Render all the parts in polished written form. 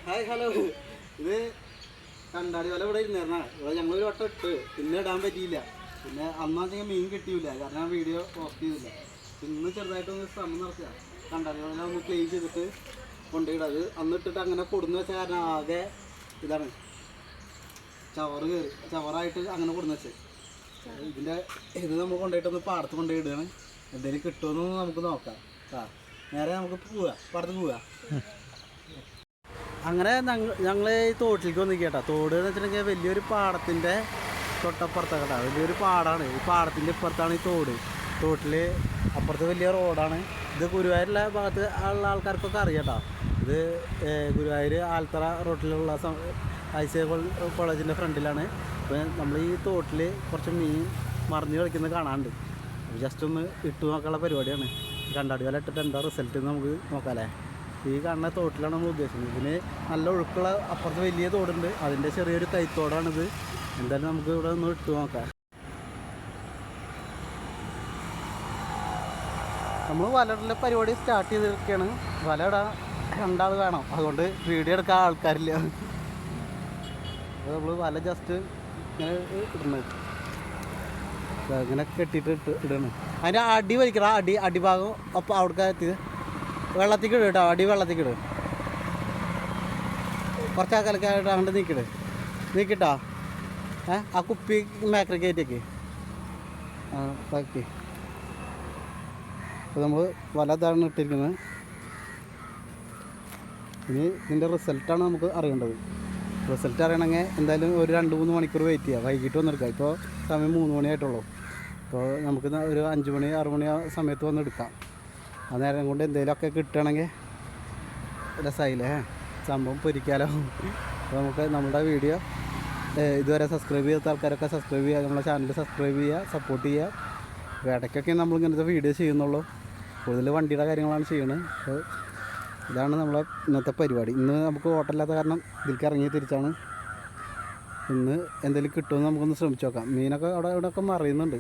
Hi hello. ഇത് കണ്ടാടി വല ഇവിടെ ഇരുന്നായിരുന്നാ. ഇവിടെ ഞങ്ങളൊരു വട്ടം ഇട്ട് പിന്നെ ഇടാൻ പറ്റിയില്ല. പിന്നെ അന്നാച്ചെങ്കിൽ മീൻ കിട്ടിയില്ല, കാരണം ഞാൻ വീഡിയോ പോസ്റ്റ് ചെയ്തില്ല. ഇന്ന് ചെറുതായിട്ടൊന്ന് ശ്രമം നടത്തുക. കണ്ടാടി വല ഒന്ന് ക്ലീൻ ചെയ്തിട്ട് കൊണ്ടുപോയിടാം. അത് അന്ന് ഇട്ടിട്ട് അങ്ങനെ കൊടുന്ന് വെച്ച കാരണം ആകെ ഇതാണ് ചവറ് കയറി ചവറായിട്ട് അങ്ങനെ കൊടുന്ന് വെച്ചത്. ഇതിൻ്റെ ഇത് നമ്മൾ കൊണ്ടുപോയിട്ടൊന്ന് പാടത്ത് കൊണ്ടുപോയിടുകയാണ്. എന്തെങ്കിലും കിട്ടുമെന്നൊന്ന് നമുക്ക് നോക്കാം. നേരെ നമുക്ക് പോവാം, പാടത്ത് പോവാം. അങ്ങനെ ഞങ്ങൾ ഈ തോട്ടിലേക്ക് വന്നിരിക്കുക കേട്ടോ. തോട് എന്ന് വെച്ചിട്ടുണ്ടെങ്കിൽ വലിയൊരു പാടത്തിൻ്റെ തൊട്ടപ്പുറത്താണ് കേട്ടോ. വലിയൊരു പാടമാണ്. ഈ പാടത്തിൻ്റെ ഇപ്പുറത്താണ് ഈ തോട്. തോട്ടിൽ അപ്പുറത്ത് വലിയ റോഡാണ്. ഇത് ഗുരുവായൂരുള്ള ഭാഗത്ത് ഉള്ള ആൾക്കാർക്കൊക്കെ അറിയാം കേട്ടോ. ഇത് ഗുരുവായൂർ ആൽത്തറ റോട്ടിലുള്ള ICA കോളേജിൻ്റെ ഫ്രണ്ടിലാണ്. അപ്പോൾ നമ്മൾ ഈ തോട്ടിൽ കുറച്ച് മീൻ മറിഞ്ഞ് കളിക്കുന്നത് കാണാനുണ്ട്. ജസ്റ്റ് ഒന്ന് ഇട്ട് നോക്കാനുള്ള പരിപാടിയാണ്. കണ്ടാടി വല ഇട്ടിട്ട് എന്താ റിസൾട്ട് നമുക്ക് നോക്കാമല്ലേ. ഈ കാണുന്ന തോട്ടിലാണ് നമ്മൾ ഉദ്ദേശിക്കുന്നത്. ഇതിന് നല്ല ഒഴുക്കുള്ള അപ്പുറത്ത് വലിയ തോടുണ്ട്, അതിൻ്റെ ചെറിയൊരു കൈത്തോടാണിത്. എന്തായാലും നമുക്ക് ഇവിടെ ഒന്ന് ഇട്ട് നോക്കാം. നമ്മൾ വലയുടെ പരിപാടി സ്റ്റാർട്ട് ചെയ്തിരിക്കുകയാണ്. വല ഇടാൻ രണ്ടാൾ വേണം, അതുകൊണ്ട് വീഡിയോ എടുക്കാൻ ആൾക്കാരില്ല. അപ്പോൾ നമ്മൾ വല ജസ്റ്റ് ഇങ്ങനെ ഇടുന്നത്, ഇങ്ങനെ കെട്ടിയിട്ട് ഇടണം. അതിൻ്റെ അടി വലിക്കണം. അടിഭാഗം അപ്പോൾ അവിടെ എത്തിയത് വെള്ളത്തേക്ക് ഇടും കേട്ടോ. അടി വെള്ളത്തേക്ക് ഇടും. കുറച്ച് കലക്കായിട്ട് അങ്ങോട്ട് നീക്കിട്ടോ. ആ കുപ്പി മേക്കറി കയറ്റേക്ക് ബാക്കി. അപ്പോൾ നമ്മൾ വല ഇതാണ് ഇട്ടിരിക്കുന്നത്. ഇനി ഇതിൻ്റെ റിസൾട്ടാണ് നമുക്ക് അറിയേണ്ടത്. റിസൾട്ട് അറിയണമെങ്കിൽ എന്തായാലും ഒരു 2-3 മണിക്കൂർ വെയിറ്റ് ചെയ്യാം. വൈകിട്ട് വന്നെടുക്കാം. ഇപ്പോൾ സമയം 3 മണിയായിട്ടുള്ളൂ. അപ്പോൾ നമുക്ക് ഒരു 5 മണി 6 മണി ആ സമയത്ത് വന്നെടുക്കാം. ആ നേരം കൊണ്ട് എന്തെങ്കിലുമൊക്കെ കിട്ടുകയാണെങ്കിൽ രസമായില്ലേ, സംഭവം പൊരിക്കാലോ. അപ്പോൾ നമുക്ക് നമ്മുടെ വീഡിയോ ഇതുവരെ സബ്സ്ക്രൈബ് ചെയ്യാത്ത ആൾക്കാരൊക്കെ സബ്സ്ക്രൈബ് ചെയ്യുക, നമ്മുടെ ചാനൽ സബ്സ്ക്രൈബ് ചെയ്യുക, സപ്പോർട്ട് ചെയ്യുക. ഇടയ്ക്കൊക്കെ നമ്മൾ ഇങ്ങനത്തെ വീഡിയോ ചെയ്യുന്നുള്ളൂ. കൂടുതൽ വണ്ടിയുടെ കാര്യങ്ങളാണ് ചെയ്യുന്നത്. അപ്പോൾ ഇതാണ് നമ്മളെ ഇന്നത്തെ പരിപാടി. ഇന്ന് നമുക്ക് ഓട്ടമില്ലാത്ത കാരണം ഇതിലേക്ക് ഇറങ്ങി തിരിച്ചാണ്. ഇന്ന് എന്തെങ്കിലും കിട്ടുമെന്ന് നമുക്കൊന്ന് ശ്രമിച്ചു നോക്കാം. മീനൊക്കെ ഇവിടെയൊക്കെ മറിയുന്നുണ്ട്.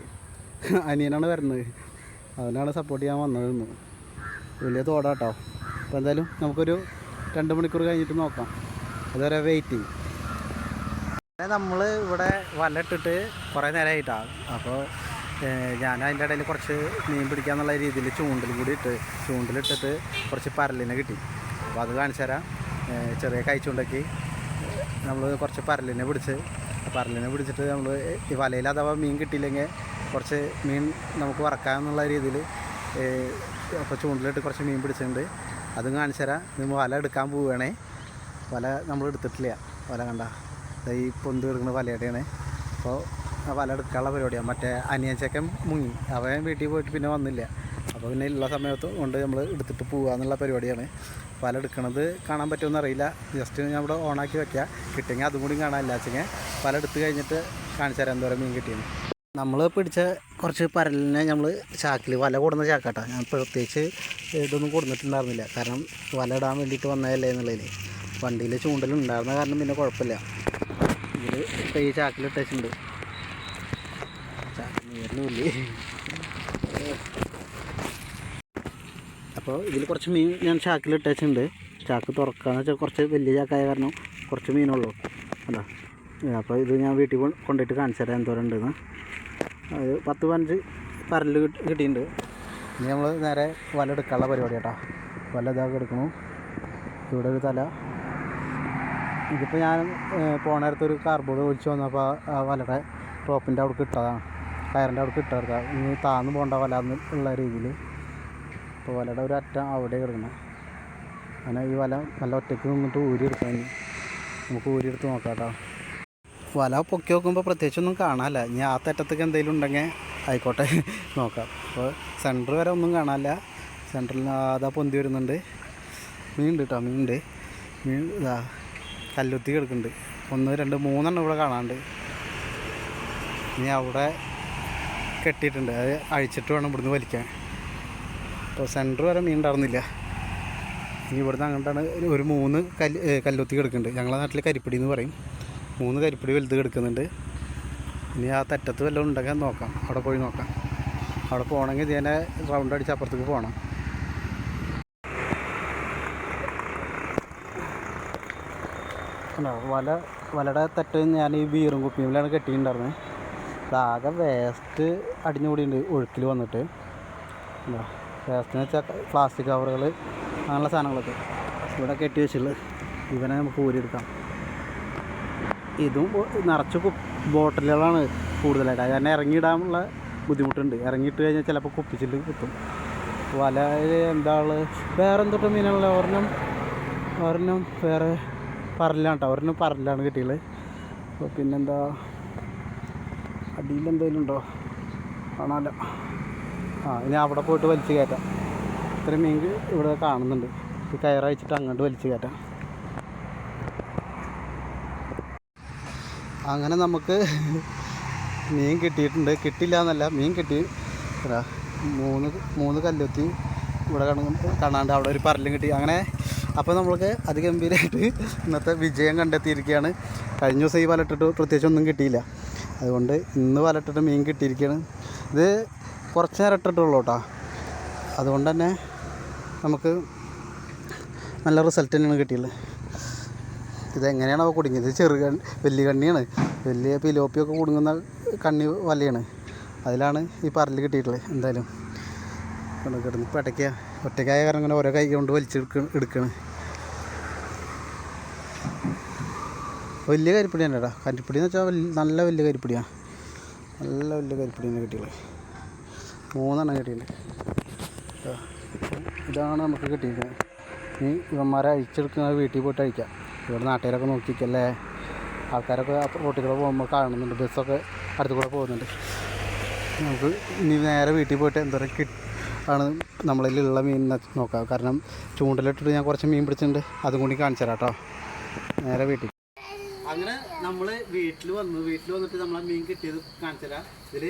അനിയനാണ് വരുന്നത്, അവനാണ് സപ്പോർട്ട് ചെയ്യാൻ വന്നത്. ഇന്ന് വലിയ തോടാട്ടോ. അപ്പോൾ എന്തായാലും നമുക്കൊരു 2 മണിക്കൂർ കഴിഞ്ഞിട്ട് നോക്കാം. അതുവരെ വെയിറ്റിംഗ്. നമ്മൾ ഇവിടെ വല ഇട്ടിട്ട് കുറേ നേരമായിട്ടാണ്. അപ്പോൾ ഞാൻ അതിൻ്റെ ഇടയിൽ കുറച്ച് മീൻ പിടിക്കാന്നുള്ള രീതിയിൽ ചൂണ്ടിലിട്ടിട്ട് കുറച്ച് പരലിനെ കിട്ടി. അപ്പോൾ അത് കാണിച്ചു തരാം. ചെറിയ കൈച്ചൂണ്ടക്കി നമ്മൾ കുറച്ച് പരലിനെ പിടിച്ചിട്ട് നമ്മൾ ഈ വലയിൽ അഥവാ മീൻ കിട്ടിയില്ലെങ്കിൽ കുറച്ച് മീൻ നമുക്ക് വറക്കാമെന്നുള്ള രീതിയിൽ അപ്പോൾ ചൂണ്ടിലിട്ട് കുറച്ച് മീൻ പിടിച്ചിട്ടുണ്ട്. അതും കാണിച്ചു തരാം. നമ്മൾ വല എടുക്കാൻ പോവുകയാണേ. വല നമ്മൾ എടുത്തിട്ടില്ല. വല കണ്ട ഈ പൊന്ത് കിടക്കുന്ന വലയുടെയാണ്. അപ്പോൾ ആ വല എടുക്കാനുള്ള പരിപാടിയാണ്. മറ്റേ അനിയച്ചക്കൻ മുങ്ങി, അവൻ വീട്ടിൽ പോയിട്ട് പിന്നെ വന്നില്ല. അപ്പോൾ പിന്നെ ഉള്ള സമയത്ത് കൊണ്ട് നമ്മൾ എടുത്തിട്ട് പോകുക എന്നുള്ള പരിപാടിയാണ്. വല എടുക്കണത് കാണാൻ പറ്റുമെന്ന് അറിയില്ല. ജസ്റ്റ് ഞാൻ ഇവിടെ ഓണാക്കി വയ്ക്കുക. കിട്ടിയെങ്കിൽ അതും കൂടി കാണാൻ ഇല്ലാച്ചെങ്കിൽ വല എടുത്ത് കഴിഞ്ഞിട്ട് കാണിച്ചു തരാം എന്തോരം മീൻ കിട്ടിയെന്ന്. നമ്മൾ പിടിച്ച കുറച്ച് പരലിനെ നമ്മൾ ചാക്കിൽ വല കൊടുന്ന ചാക്കാട്ടോ. ഞാൻ പ്രത്യേകിച്ച് ഇതൊന്നും കൊടുത്തിട്ടുണ്ടായിരുന്നില്ല, കാരണം വല ഇടാൻ വേണ്ടിയിട്ട് വന്നതല്ലേ എന്നുള്ളതിൽ. വണ്ടിയിൽ ചൂണ്ടലുണ്ടായിരുന്ന കാരണം പിന്നെ കുഴപ്പമില്ല. ഇതിൽ ഇപ്പോൾ ഈ ചാക്കിൽ ഇട്ടിട്ടുണ്ട്. ചാക്കിന് അപ്പോൾ ഇതിൽ കുറച്ച് മീൻ ഞാൻ ചാക്കിൽ ഇട്ടിട്ടുണ്ട്. ചാക്ക് തുറക്കാന്ന് വെച്ചാൽ കുറച്ച് വലിയ ചാക്കായ കാരണം കുറച്ച് മീനുള്ളൂ. അതാ. അപ്പോൾ ഇത് ഞാൻ വീട്ടിൽ കൊണ്ടുപോയിട്ട് കാണിച്ചു തരാം എന്തോരം ഉണ്ടെന്ന്. അത് 10-15 പരല് കിട്ടിയിട്ടുണ്ട്. ഇനി നമ്മൾ നേരെ വല എടുക്കാനുള്ള പരിപാടി കേട്ടോ. വല ഇതാക്കി എടുക്കണു. ഇവിടെ ഒരു തല. ഇതിപ്പോൾ ഞാൻ പോണ നേരത്തൊരു കാർബോർഡ് ഒഴിച്ച് വന്നപ്പോൾ ആ വലയുടെ ടോപ്പിൻ്റെ അവിടെ ഇട്ടതാണ്, കയറിൻ്റെ അവിടെ ഇട്ടതാണ്. ഇനി താന്ന് പോകേണ്ട വല എന്നുള്ള രീതിയിൽ. അപ്പോൾ വലയുടെ ഒരു അറ്റം അവിടെ കിടക്കണം. അങ്ങനെ ഈ വല നല്ല ഒറ്റയ്ക്ക് നിന്നിട്ട് ഊരിയെടുക്കണം. നമുക്ക് ഊരിയെടുത്ത് നോക്കാം കേട്ടോ. വല പൊക്കി നോക്കുമ്പോൾ പ്രത്യേകിച്ചൊന്നും കാണാനില്ല. ഇനി ആ തെറ്റത്തേക്ക് എന്തെങ്കിലും ഉണ്ടെങ്കിൽ ആയിക്കോട്ടെ, നോക്കാം. അപ്പോൾ സെൻറ്റർ വരെ ഒന്നും കാണാനില്ല. സെൻറ്ററിൽ അതാ പൊന്തി വരുന്നുണ്ട്. മീനുണ്ട് കേട്ടോ. മീൻ ഇതാ കല്ലുത്തി കിടക്കുന്നുണ്ട്. 1, 2, 3 ഇവിടെ കാണാണ്ട്. ഇനി അവിടെ കെട്ടിയിട്ടുണ്ട്, അത് അഴിച്ചിട്ട് വേണം ഇവിടുന്ന് വലിക്കാൻ. അപ്പോൾ സെൻറ്റർ വരെ മീൻ ഉണ്ടായിരുന്നില്ല. ഇനി ഇവിടുന്ന് അങ്ങോട്ടാണ് ഒരു 3 കല്ലുത്തി കിടക്കുന്നുണ്ട്. ഞങ്ങളുടെ നാട്ടിൽ കരിപ്പിടി എന്ന് പറയും. 3 കരിപ്പിടി വലുത് കിടക്കുന്നുണ്ട്. ഇനി ആ തെറ്റത്ത് വല്ലതും ഉണ്ടെങ്കിൽ നോക്കാം, അവിടെ പോയി നോക്കാം. അവിടെ പോകണമെങ്കിൽ ഇതിനെ റൗണ്ട് അടിച്ച് അപ്പുറത്തേക്ക് പോകണം. വലയുടെ തെറ്റ് ഞാൻ ഈ ബീറും കുപ്പിയിലാണ് കെട്ടിയിട്ടുണ്ടായിരുന്നത്. ഇതാകെ വേസ്റ്റ് അടിഞ്ഞുകൂടിയുണ്ട് ഒഴുക്കിൽ വന്നിട്ട്. വേസ്റ്റ് എന്ന് വെച്ചാൽ പ്ലാസ്റ്റിക് കവറുകൾ അങ്ങനെയുള്ള സാധനങ്ങളൊക്കെ ഇവിടെ കെട്ടി വെച്ചുള്ളത്. ഇവനെ നമുക്ക് ഊരിയെടുക്കാം. ഇതും നിറച്ച് ബോട്ടിലുകളാണ് കൂടുതലായിട്ട്. അത് തന്നെ ഇറങ്ങിയിടാനുള്ള ബുദ്ധിമുട്ടുണ്ട്. ഇറങ്ങിയിട്ട് കഴിഞ്ഞാൽ ചിലപ്പോൾ കുപ്പിച്ചിട്ട് കിട്ടും. വലയിൽ എന്താ വേറെ എന്തൊക്കെ മീനാണല്ലോ. ഒരെണ്ണം വേറെ പറലാണ് കേട്ടോ. ഒരെണ്ണം പറലാണ് കിട്ടിയത്. അപ്പോൾ പിന്നെന്താ അടിയിലെന്തെങ്കിലും ഉണ്ടോ കാണാമല്ലോ. ഇനി അവിടെ പോയിട്ട് വലിച്ച് കയറ്റാം. ഇത്രയും മീൻ ഇവിടെ കാണുന്നുണ്ട്. ഈ കയറയച്ചിട്ട് അങ്ങോട്ട് വലിച്ച് കയറ്റാം. അങ്ങനെ നമുക്ക് മീൻ കിട്ടിയിട്ടുണ്ട്. കിട്ടില്ല എന്നല്ല, മീൻ കിട്ടി. മൂന്ന് കല്ലുത്തി ഇവിടെ കാണാണ്ട് അവിടെ ഒരു പരലും കിട്ടി. അങ്ങനെ അപ്പോൾ നമ്മൾക്ക് അതിഗംഭീരമായിട്ട് ഇന്നത്തെ വിജയം കണ്ടെത്തിയിരിക്കുകയാണ്. കഴിഞ്ഞ ദിവസം ഈ വലട്ടിട്ട് പ്രത്യേകിച്ച് ഒന്നും കിട്ടിയില്ല. അതുകൊണ്ട് ഇന്ന് വലട്ടിട്ട് മീൻ കിട്ടിയിരിക്കുകയാണ്. ഇത് കുറച്ച് നേരം ഇട്ടിട്ടുള്ളൂ കേട്ടോ. അതുകൊണ്ട് തന്നെ നമുക്ക് നല്ല റിസൾട്ട് തന്നെയാണ് കിട്ടിയുള്ളത്. ഇതെങ്ങനെയാണ് അവ കുടുങ്ങിയത്? വലിയ കണ്ണിയാണ്. വലിയ പിലോപ്പിയൊക്കെ കുടുങ്ങുന്ന കണ്ണി വലയാണ്. അതിലാണ് ഈ പരല് കിട്ടിയിട്ടുള്ളത്. എന്തായാലും കിടന്ന് ഇപ്പോൾ ഒറ്റയ്ക്കായ കാരണം ഇങ്ങനെ ഓരോ കൈ കൊണ്ട് എടുക്കണം. വലിയ കരിപ്പിടി തന്നെ കേട്ടോ. കരിപ്പിടി എന്ന് വെച്ചാൽ നല്ല വലിയ കരിപ്പിടിയാണ്. നല്ല വലിയ കരിപ്പിടി തന്നെ കിട്ടിയുള്ളത്. 3 എണ്ണം കിട്ടിയിട്ടുണ്ട്. ഇതാണ് നമുക്ക് കിട്ടിയിരിക്കുന്നത്. ഈ ഇവന്മാരെ അഴിച്ചെടുക്കുന്നത് വീട്ടിൽ പോയിട്ട് അഴിക്കാം. ഇവിടെ നാട്ടുകാരൊക്കെ നോക്കിക്കല്ലേ. ആൾക്കാരൊക്കെ റോട്ടിൽ കൂടെ പോകുമ്പോൾ കാണുന്നുണ്ട്. ബസ്സൊക്കെ അടുത്ത് കൂടെ പോകുന്നുണ്ട്. നമുക്ക് ഇനി നേരെ വീട്ടിൽ പോയിട്ട് എന്തോരം ആണ് നമ്മളിലുള്ള മീൻ നോക്കാം. കാരണം ചൂണ്ടലിട്ടിട്ട് ഞാൻ കുറച്ച് മീൻ പിടിച്ചിട്ടുണ്ട്. അതും കൂടി കാണിച്ചു തരാം കേട്ടോ. നേരെ വീട്ടിൽ അങ്ങനെ നമ്മൾ വീട്ടിൽ വന്നിട്ട് നമ്മളെ മീൻ കിട്ടിയത് കാണിച്ചു തരാം. ഇതിൽ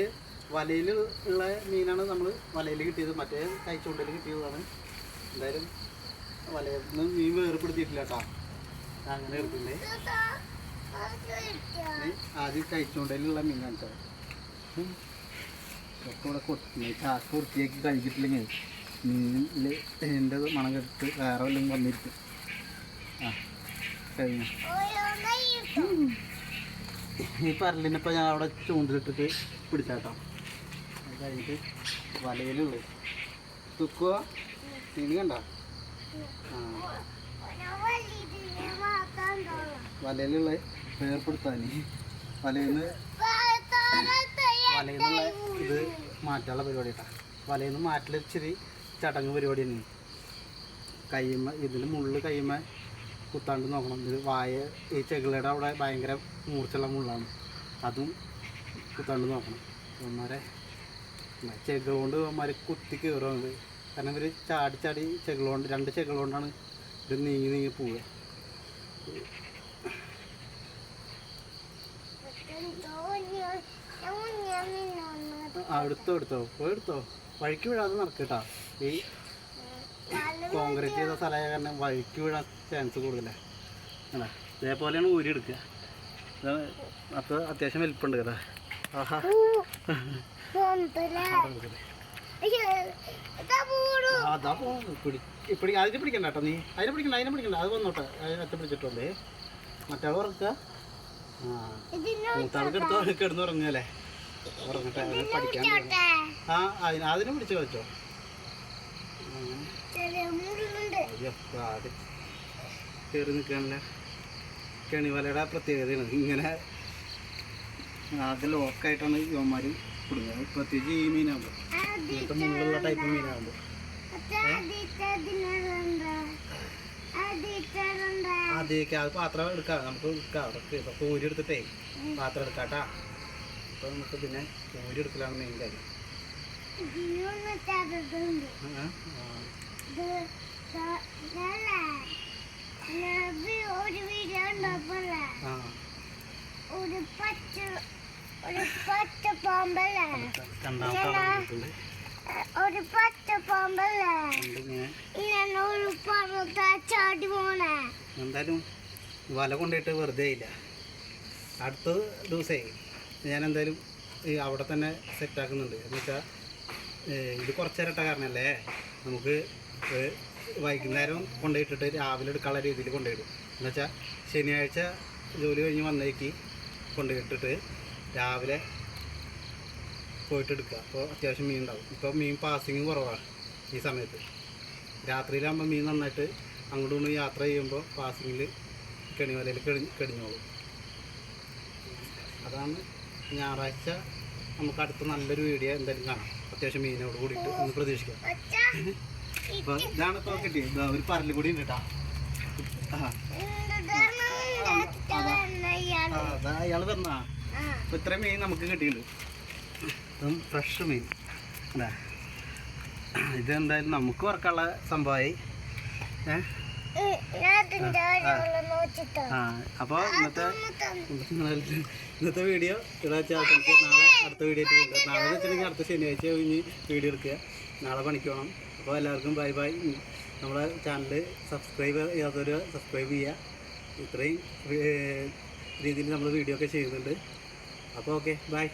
വലയിൽ ഉള്ള മീനാണ് നമ്മൾ വലയിൽ കിട്ടിയത്. മറ്റേ കൈച്ചൂണ്ടയിൽ കിട്ടിയതാണ്. എന്തായാലും വലയിൽ നിന്ന് മീൻ വേർപ്പെടുത്തിയിട്ടില്ല കേട്ടോ. അങ്ങനെ എടുത്തില്ലേ. ആദ്യം കഴിച്ചുകൊണ്ടതിലുള്ള മീൻ കാണിച്ചത്. ഒക്കെ ഇവിടെ കൊത്തി ചാക്ക് വൃത്തിയാക്കി കഴിച്ചിട്ടില്ലെങ്കിൽ മീനിൽ എൻ്റെ മണം കെടുത്ത് വേറെ വല്ലതും വന്നിരിക്കും. കഴിഞ്ഞു. ഈ പരലിനിപ്പോൾ ഞാൻ അവിടെ ചൂണ്ടിലിട്ടിട്ട് പിടിച്ചാട്ടോ. അത് കഴിഞ്ഞിട്ട് വലയിലുള്ളു തുക്കുക മീൻ കണ്ട. വലയിലുള്ള വേർപ്പെടുത്താൻ വലയിൽ നിന്നുള്ള ഇത് മാറ്റാനുള്ള പരിപാടി കേട്ടോ. വലയിൽ നിന്ന് മാറ്റൽ ഇച്ചിരി ചടങ്ങ് പരിപാടി തന്നെയാണ്. കയ്യുമ്മ ഇതിൽ മുള്ള് കയ്യുമ്മ കുത്താണ്ട് നോക്കണം. ഇത് ഈ ചെകിളയുടെ അവിടെ ഭയങ്കര മൂർച്ചുള്ള മുള്ളാണ്. അതും കുത്താണ്ട് നോക്കണം. ഇവന്മാരെ ചെകിള കൊണ്ട് ഇവന്മാർ കുത്തി കയറുന്നത്. കാരണം ഇവർ ചാടി ചെകിള കൊണ്ട് 2 ചെകിള കൊണ്ടാണ് ഇത് നീങ്ങി പോവുക. എടുത്തോ വഴിക്ക് വീഴാതെ നടക്കട്ടാ. ഈ കോൺക്രീറ്റ് ചെയ്ത സ്ഥലമായ കാരണം വഴിക്ക് വീഴാൻ ചാൻസ് കൂടുതലാണ്. അല്ലേ ഇതേപോലെയാണ് ഊരി എടുക്കുക. അപ്പോൾ അത്യാവശ്യം വലിപ്പുണ്ട് കേട്ടോ. ആഹാ അതാ അതിനെ പിടിക്കണ്ട കേട്ടോ. നീ അതിനെ പിടിക്കണ്ട. അത് വന്നോട്ടെ. അതിനകത്ത് പിടിച്ചിട്ടുണ്ടേ. മറ്റാൾ ഉറക്കുക. മൂത്താൾക്ക് കിടന്നുറങ്ങല്ലേ. ഉറങ്ങട്ടെ. അതിനെ പഠിക്കാൻ അതിനെ പിടിച്ച് വെച്ചോ. കയറി നിൽക്കാനല്ല. കെണിവലയുടെ പ്രത്യേകതയാണ്. ഇങ്ങനെ ആകെ ലോക്കായിട്ടാണ് ഇവന്മാർ കൊടുക്കുന്നത്. പ്രത്യേകിച്ച് ഈ മീനാകുമ്പോൾ ഇങ്ങനത്തെ മുള്ളുള്ള ടൈപ്പ് മീനാകുമ്പോൾ അതേക്ക് അത് പാത്രം എടുക്കാം. നമുക്ക് എടുക്കാം. അതൊക്കെ ഇപ്പോൾ കോരി എടുത്തിട്ടേ പാത്രം എടുക്കാട്ടാ. അപ്പോൾ നമുക്ക് പിന്നെ കോരി എടുക്കലാണ് മെയിൻ കാര്യം. എന്തായാലും വല കൊണ്ടുപോയിട്ട് വെറുതെ ഇല്ല. അടുത്ത ദിവസമേ ഞാൻ എന്തായാലും അവിടെ തന്നെ സെറ്റാക്കുന്നുണ്ട്. എന്ന് വെച്ചാൽ ഇത് കുറച്ച് നേരം ഇട്ട കാരണമല്ലേ നമുക്ക് വൈകുന്നേരം കൊണ്ടുപോയിട്ടിട്ട് രാവിലെ എടുക്കാനുള്ള രീതിയിൽ കൊണ്ടുപോയിടും. എന്നുവെച്ചാൽ ശനിയാഴ്ച ജോലി കഴിഞ്ഞ് വന്നേക്ക് കൊണ്ടുപോയിട്ടിട്ട് രാവിലെ പോയിട്ട് എടുക്കുക. അപ്പോൾ അത്യാവശ്യം മീൻ ഉണ്ടാവും. ഇപ്പോൾ മീൻ പാസിങ് കുറവാണ് ഈ സമയത്ത്. രാത്രിയിലാകുമ്പോൾ മീൻ നന്നായിട്ട് അങ്ങോട്ടും ഇങ്ങോട്ടും യാത്ര ചെയ്യുമ്പോൾ പാസിങ്ങിൽ കെണിവലയിൽ കെടിഞ്ഞോളും. അതാണ് ഞായറാഴ്ച നമുക്ക് അടുത്ത നല്ലൊരു വീഡിയോ എന്തായാലും കാണാം. അത്യാവശ്യം മീനോട് കൂടിയിട്ട് ഒന്ന് പ്രതീക്ഷിക്കാം. അപ്പോൾ ഇതാണ് ഇപ്പോൾ കിട്ടിയത്. ഒരു പരല് കൂടി ഉണ്ട് കേട്ടോ. അതാ അയാൾ വന്നാ. അപ്പോൾ ഇത്രയും മീൻ നമുക്ക് കിട്ടിയിട്ടുണ്ട്. ഇതും ഫ്രഷ് മീൻ അല്ലേ. ഇതെന്തായാലും നമുക്ക് വർക്കുള്ള സംഭവമായി. അപ്പോൾ ഇന്നത്തെ വീഡിയോ ഇവിടെ വെച്ചാൽ നാളെ അടുത്ത വീഡിയോ ആയിട്ട് വരിക. നാളെ വെച്ചിട്ടുണ്ടെങ്കിൽ അടുത്ത ശനിയാഴ്ച കഴിഞ്ഞ് വീഡിയോ എടുക്കുക. നാളെ പണിക്ക് പോകണം. അപ്പോൾ എല്ലാവർക്കും ബൈ ബൈ. നമ്മുടെ ചാനൽ സബ്സ്ക്രൈബ് ചെയ്യാത്തവർ സബ്സ്ക്രൈബ് ചെയ്യുക. ഇത്രയും രീതിയിൽ നമ്മൾ വീഡിയോ ഒക്കെ ചെയ്യുന്നുണ്ട്. അപ്പോൾ ഓക്കെ ബൈ.